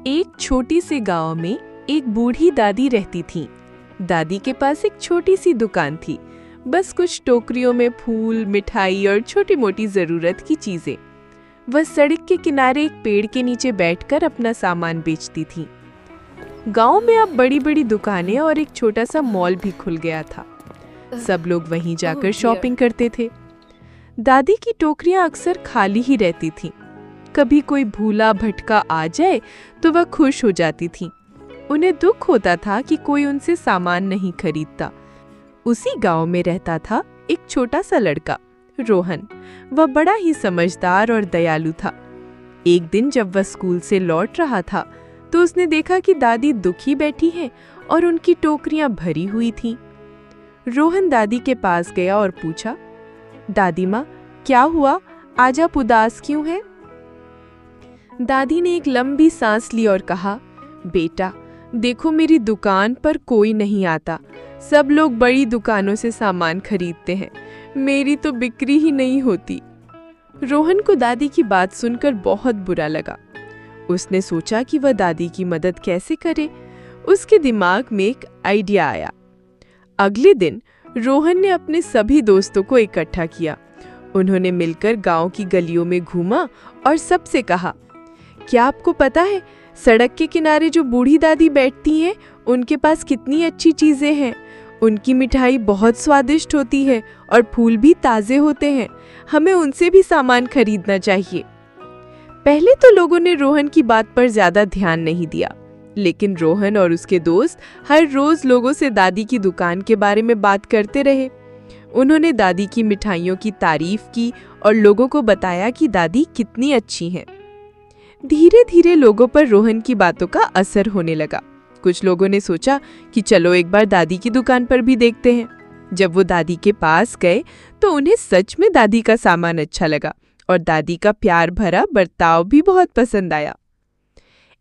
एक छोटी सी गांव में एक बूढ़ी दादी रहती थी। दादी के पास एक छोटी सी दुकान थी, बस कुछ टोकरियों में फूल, मिठाई और छोटी मोटी जरूरत की चीजें। वह सड़क के किनारे एक पेड़ के नीचे बैठकर अपना सामान बेचती थी। गांव में अब बड़ी बड़ी दुकानें और एक छोटा सा मॉल भी खुल गया था। सब लोग वहीं जाकर शॉपिंग करते थे। दादी की टोकरियां अक्सर खाली ही रहती थीं। कभी कोई भूला भटका आ जाए तो वह खुश हो जाती थीं। उन्हें दुख होता था कि कोई उनसे सामान नहीं खरीदता। उसी गांव में रहता था एक छोटा सा लड़का, रोहन। वह बड़ा ही समझदार और दयालु था। एक दिन जब वह स्कूल से लौट रहा था तो उसने देखा कि दादी दुखी बैठी है और उनकी टोकरियां भरी हुई थीं। रोहन दादी के पास गया और पूछा, दादी माँ, क्या हुआ? आज आप उदास क्यों हैं? दादी ने एक लंबी सांस ली और कहा, बेटा, देखो मेरी दुकान पर कोई नहीं आता। सब लोग बड़ी दुकानों से सामान खरीदते हैं। मेरी तो बिक्री ही नहीं होती। रोहन को दादी की बात सुनकर बहुत बुरा लगा। उसने सोचा कि वह दादी की मदद कैसे करे। उसके दिमाग में एक आइडिया आया। अगले दिन रोहन ने अपने सभी दोस्तों को इकट्ठा किया। उन्होंने मिलकर गांव की गलियों में घूमा और सबसे कहा, क्या आपको पता है सड़क के किनारे जो बूढ़ी दादी बैठती हैं, उनके पास कितनी अच्छी चीजें हैं। उनकी मिठाई बहुत स्वादिष्ट होती है और फूल भी ताजे होते हैं। हमें उनसे भी सामान खरीदना चाहिए। पहले तो लोगों ने रोहन की बात पर ज्यादा ध्यान नहीं दिया, लेकिन रोहन और उसके दोस्त हर रोज लोगों से दादी की दुकान के बारे में बात करते रहे। उन्होंने दादी की मिठाइयों की तारीफ की और लोगों को बताया कि दादी कितनी अच्छी हैं। धीरे धीरे लोगों पर रोहन की बातों का असर होने लगा। कुछ लोगों ने सोचा कि चलो एक बार दादी की दुकान पर भी देखते हैं। जब वो दादी के पास गए तो उन्हें सच में दादी का सामान अच्छा लगा और दादी का प्यार भरा बर्ताव भी बहुत पसंद आया।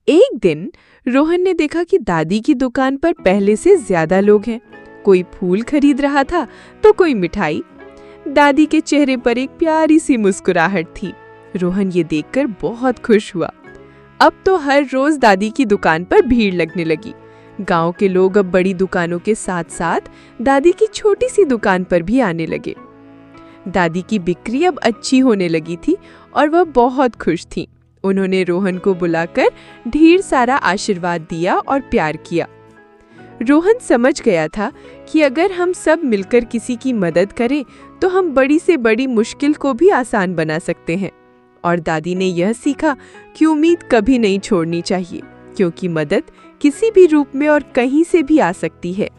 एक दिन रोहन ने देखा कि दादी की दुकान पर पहले से ज्यादा लोग हैं। कोई फूल खरीद रहा था तो कोई मिठाई। दादी के चेहरे पर एक प्यारी सी मुस्कुराहट थी। रोहन ये देखकर बहुत खुश हुआ। अब तो हर रोज दादी की दुकान पर भीड़ लगने लगी। गांव के लोग अब बड़ी दुकानों के साथ साथ दादी की छोटी सी दुकान पर भी आने लगे। दादी की बिक्री अब अच्छी होने लगी थी और वह बहुत खुश थी। उन्होंने रोहन को बुलाकर ढेर सारा आशीर्वाद दिया और प्यार किया। रोहन समझ गया था कि अगर हम सब मिलकर किसी की मदद करें तो हम बड़ी से बड़ी मुश्किल को भी आसान बना सकते हैं। और दादी ने यह सीखा कि उम्मीद कभी नहीं छोड़नी चाहिए, क्योंकि मदद किसी भी रूप में और कहीं से भी आ सकती है।